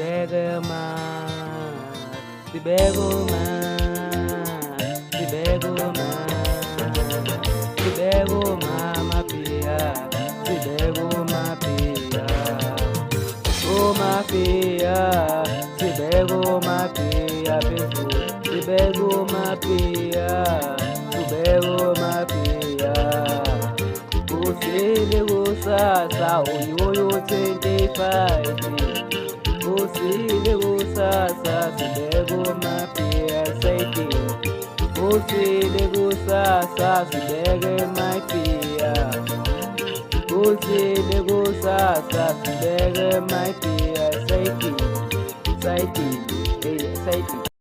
Sibegema, Sibegoma, Sibegoma, Sibegoma, Mafia, Sibegoma, Mafia, oh Mafia, Sibegoma, Mafia, Sibegoma, Mafia, Sibegoma, Mafia. Usile kusasa uyoyo 25. Usile kusasa Sibegoma Mafia saiti. Usile kusasa Sibegoma Mafia. Usile kusasa Sibegoma Mafia saiti. Saiti, saiti.